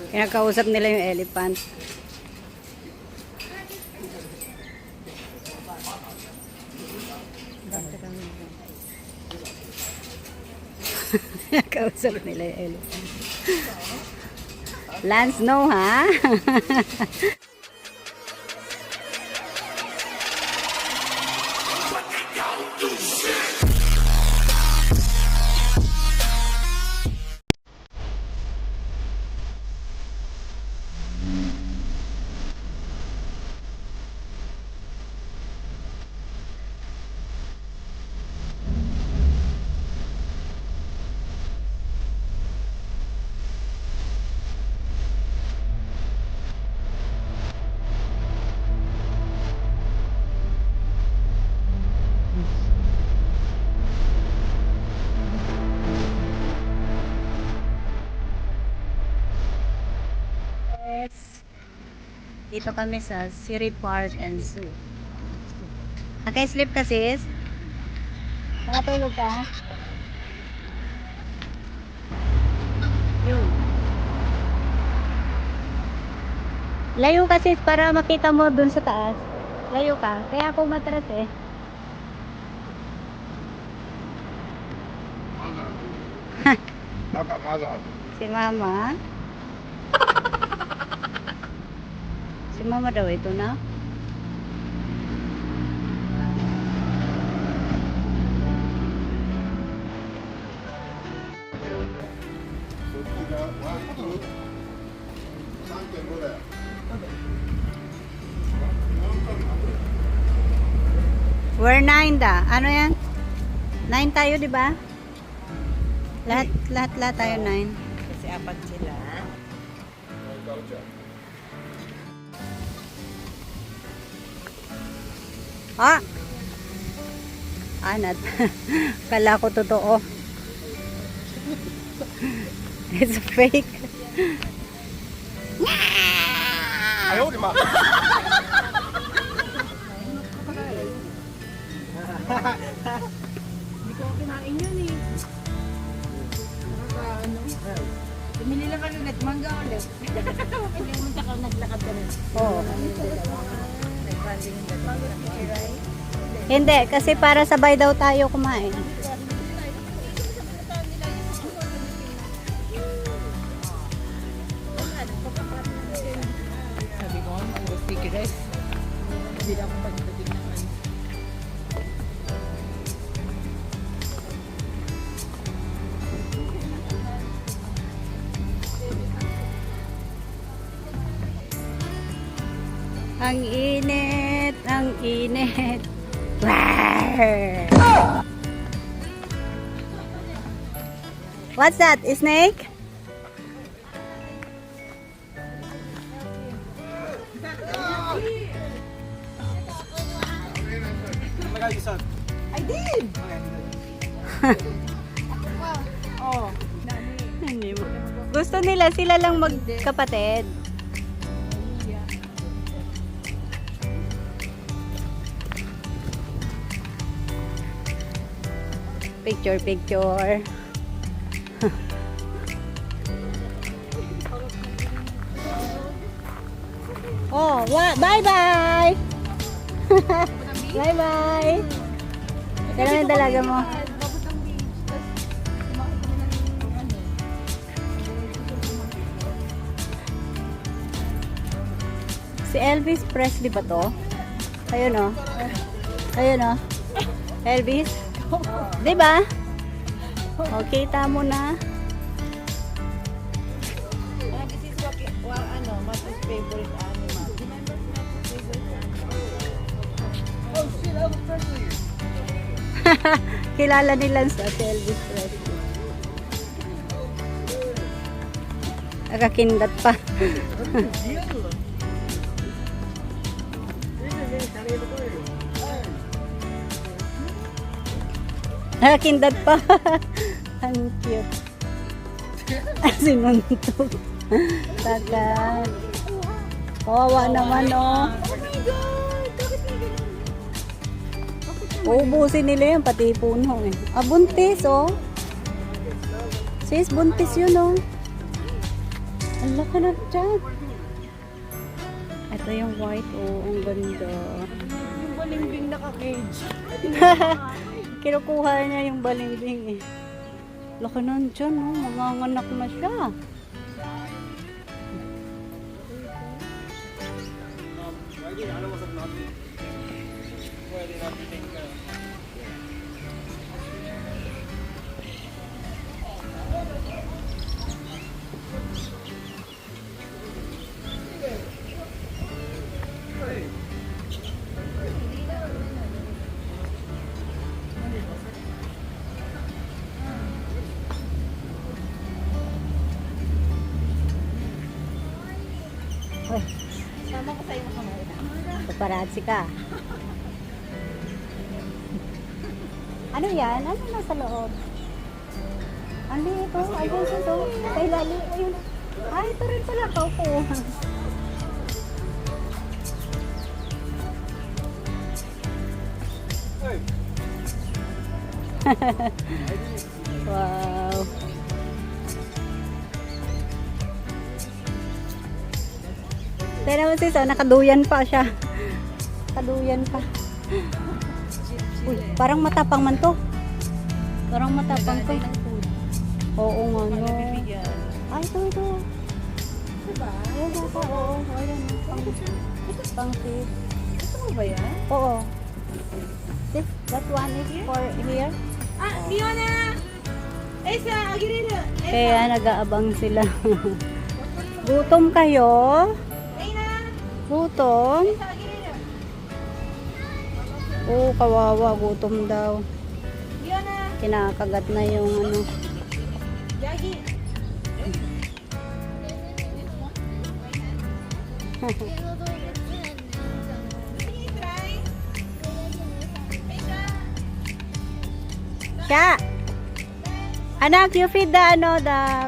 Kinakausap nila yung elephant. Kinakausap nila yung elephant. Lance, no, ha? Dito kami sa City Park and Zoo. Naka-sleep ka, sis? Nakatulog ka? Yun. Layo ka, sis, para makita mo dun sa taas. Layo ka. Kaya ako matras eh. Si Mama. Si Mama daw ito na. We're 9 da. Ano yan? 9 tayo, di ba? Lahat tayo 9. Kasi apat sila. Ah! Anat. Kala ko totoo. It's fake. Ayaw, di ba? Hindi ko kinain yun eh. Bumili lang kami ulit. Mangga ulit. Bumili mo tsaka naglakad ka rin. Oo. Nag-banding yung dalawa. Hindi, kasi para sabay daw tayo kumain. Sabi ko, ang sticky rice. Hindi lang akong pagdating naman. Ang init, ang init. What's that? A snake? I did! Oh. Hindi mo. Gusto nila sila lang magkapatid. Picture. Oh, bye-bye! Bye-bye! Kailan yung dalaga mo? Si Elvis Presley ba to? Ayun o. Ayun o. Elvis? Diba? O, kita mo na. This is Mata's favorite animal. Oh shit, Elvis Presley. Kilala nila sa si Elvis Presley. Nakakindat pa. Nakakindat pa. Ang cute. Sinuntog. Tagal. Kawawa naman, oh. Uubusin nila yan, pati puno eh. Ah, buntis, oh. Sis, buntis yun, oh. Ang laki na dyan. Ito yung white. Oh, ang ganda. Yung balimbing naka-cage. Kinukuha niya yung balimbing eh. Laki na dyan. Oh. Manganganak na siya. Uy, Sama ko sa'yo makamala. paparazzi ka. Ano yan? Ano nasa loob? Ano ito? Ayun ito. Kay lali. Ayun. Ah, ito rin pala. Kaupo. Wow. Tignan mo sis, oh, nakaduyan pa siya. Nakaduyan pa. Uy, parang matapang man to. Parang matapang to. Oo nga, no. Ay, ito. Diba? Ayun, ito. Oo, ayun. Pang sis. Ito mo ba yan? Oo. This, that one is for here. Ah, Fiona! Esa, agirino! Kaya nag-aabang sila. Gutom kayo? Esa, Gutom? agirino! Oo, kawawa. Gutom daw. Fiona! Kinakagat na yung ano. Yagi! Try! Esa! Siya! Anak, you feed the ano, the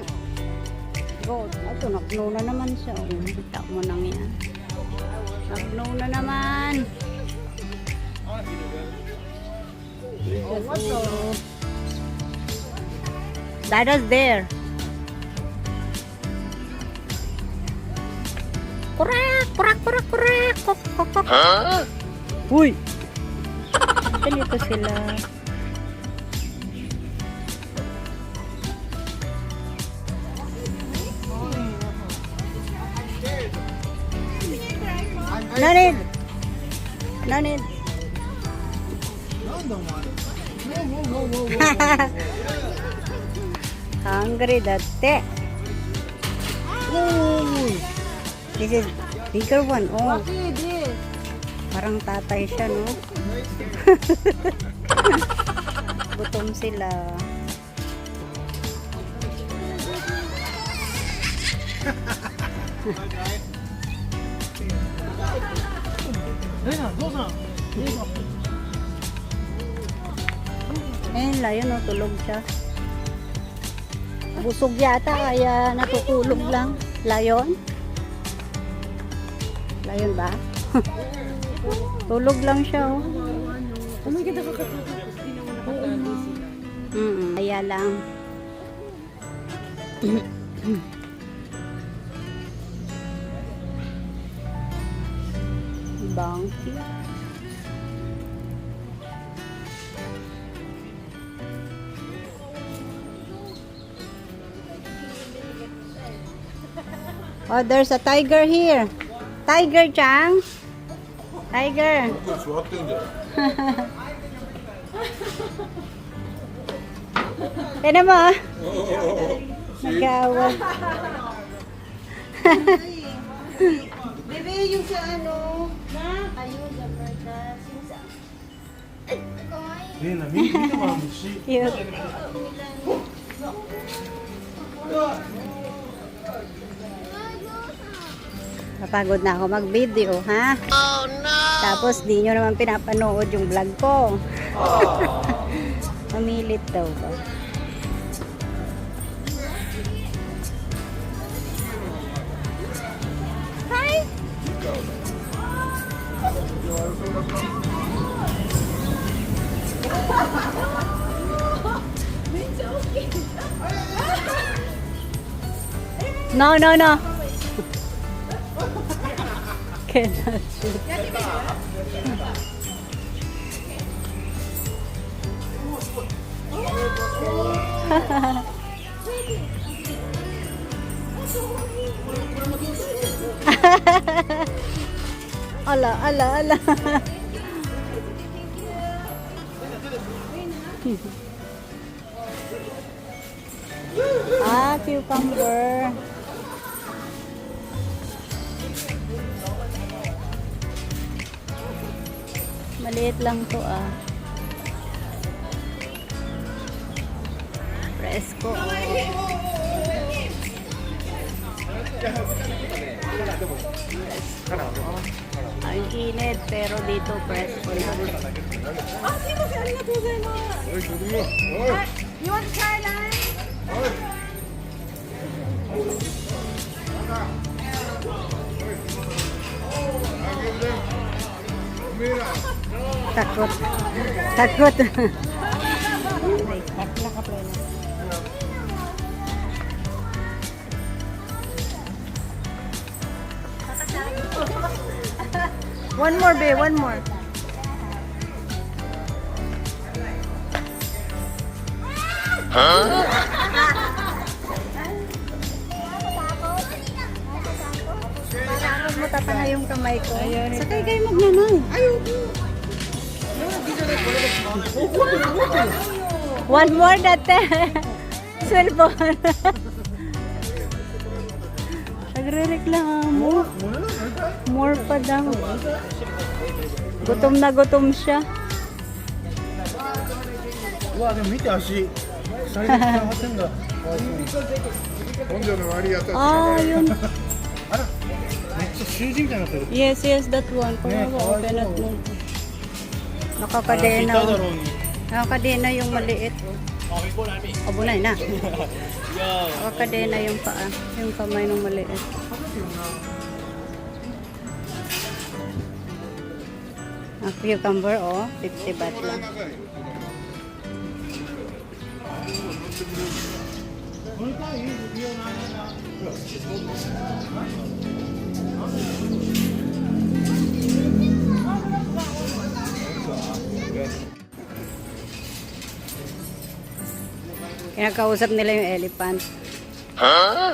goat. Ito, nakno na naman siya. Oh, kita mo nang yan. Nakno na naman. Dada's there. Kurak, kurak, kurak, kurak. Kok, kok, kok. Uy! Ganito sila. No need. No need. Hungry dati. This is bigger one. Oh, parang tatay siya, no? Gutom sila. Ayun, layon, no? Tulog siya. Busog yata, kaya natutulog lang. Layon? Layon ba? Tulog lang siya, oh. Oh my God, nakakatakot. Hindi naman nakatalo sila. Kaya lang. Bangki. Oh, there's a tiger here. Tiger, Chang. Tiger. Tignan mo, ah. Nag-awa. Bebe, yung sa ano, na? Ayun, the bird, sinsa. Cute. Napagod na ako mag-video, ha? Oh, no! Tapos, di nyo naman pinapanood yung vlog ko. Mamilit daw ba? Hi! No, no, no. Cannot shoot. Ala, ala, ala. Ah, cucumber. Maliit lang to ah. Fresco. Ang init pero dito fresco na. Ah, sino si Alina po sa'yo? 어이, 조금요. You want to try that? Takot. Takot. One more, babe. One more. Parang matata na yung kamay ko. Sakay kayo magnanay. One more dati. Cellphone. Nagre-reklamo. More pa daw. Gutom na gutom siya. うわ、でも見て足。最初から張ってんだ。根性の割り当た Ah, yun. めっちゃ囚人みたいになってる。 Yes, yes, that one. Kawawa, kawaway cannot ko. move. い Nakakadena. ただろうに。 Nakakadena yung maliit. Abunay na. Nakakadena yung paa. Yung kamay ng maliit. Ang cucumber, oh. 50 baht lang. Kinakausap nila yung elephant. Huh?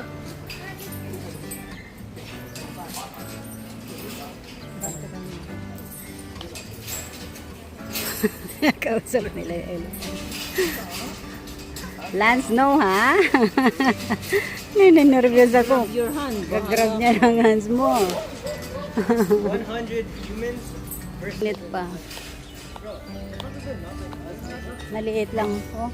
Kinakausap nila yung elephant. Lance, no ha? Ninervyos ako. Your hand. Gagrab niya ng hands mo. 100 humans versus Lit pa. Maliit lang po.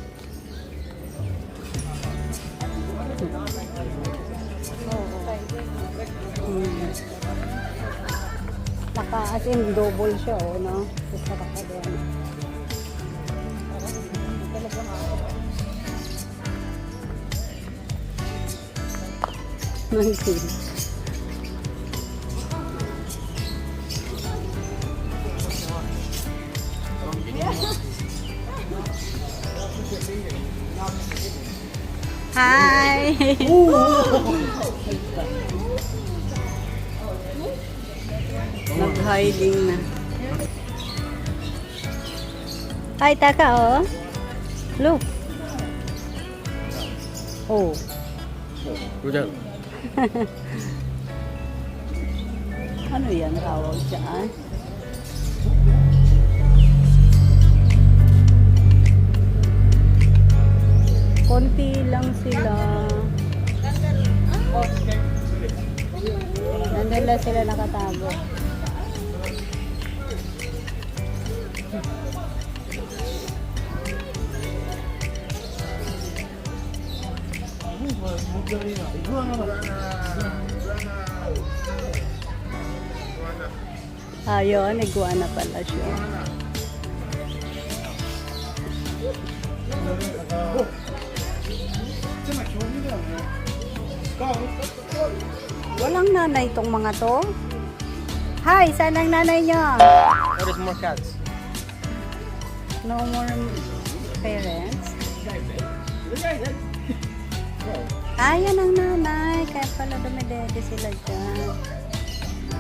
Naka as in double siya oh, no? Tapos nakakadyan. Monkey. Hi! Mag-hiding na. Hi, Taka, oh. Look. Oh. 도전. Ano yan tawag dyan? Konti lang sila. Nandun lang sila nakatago. Ayun, iguana pala siya. Walang nanay tong mga to. Hi, saan ang nanay niya? What is more cats? No more parents. Ayan ang nanay. kaya pala dumidede sila dyan.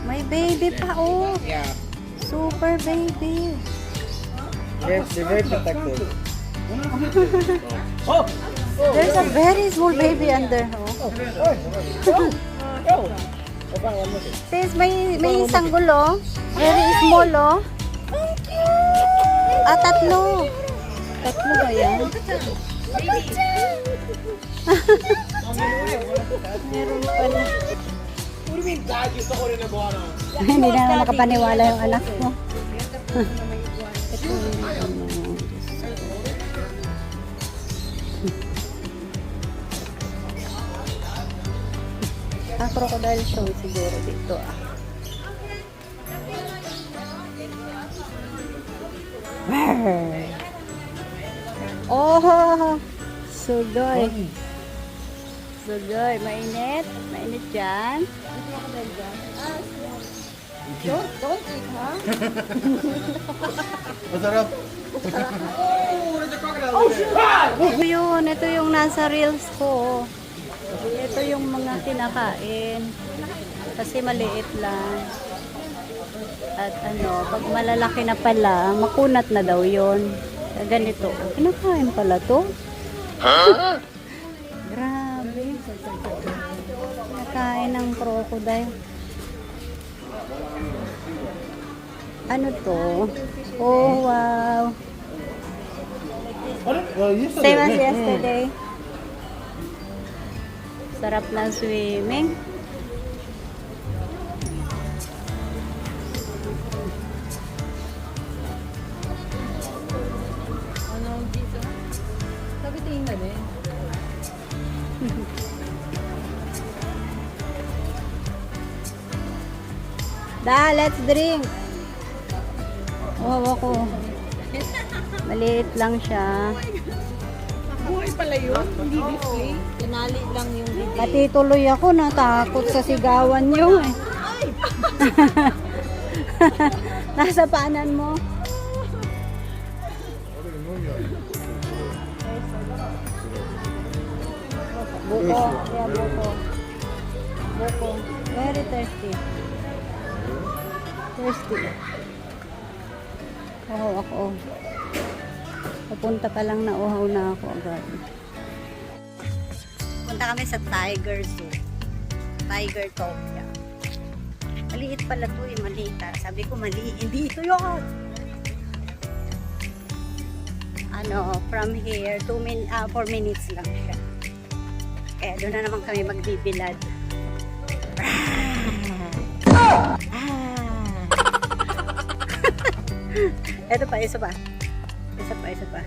May baby pa, oh. Yeah. Super baby. They're very protected. There's a very small baby under, oh. Sis, may isang gulo. Very small, oh. Ah, tatlo. Tatlo ba yan? Meron pala. Hindi na makapaniwala yung anak mo. Ito yung ano. Ah, crocodile show siguro dito ah. Brr. Oh, sugoy. Sugoy, mainit. Mainit dyan. Don't eat, ha? Masarap. Ito yung nasa reels ko. Ito yung mga kinakain. Kasi maliit lang. At ano, pag malalaki na pala, makunat na daw yun. Ganito. Kinakain pala to. Grabe. Kinakain ng crocodile. Ano to? Oh, wow. Same as yesterday. Sarap ng swimming. Sabi tingnan eh. Da, let's drink. Wow, ako. Maliit lang siya. Buhay pala yun, hindi display. Tinali lang yung bibig. Pati tuloy ako, natakot sa sigawan nyo eh. Nasa paanan mo. Buko. Yeah, buko. Buko. Very thirsty. Thirsty. Oo, ako. Papunta pa lang na uhaw na ako agad. Punta kami sa Tiger Zoo. Tiger Topia. Maliit pala to eh, maliit. Sabi ko maliit, hindi ito yun. Ano, from here, 4 minutes lang siya. Kaya doon na naman kami magbibilad. Ito pa, isa pa. Isa pa, isa pa.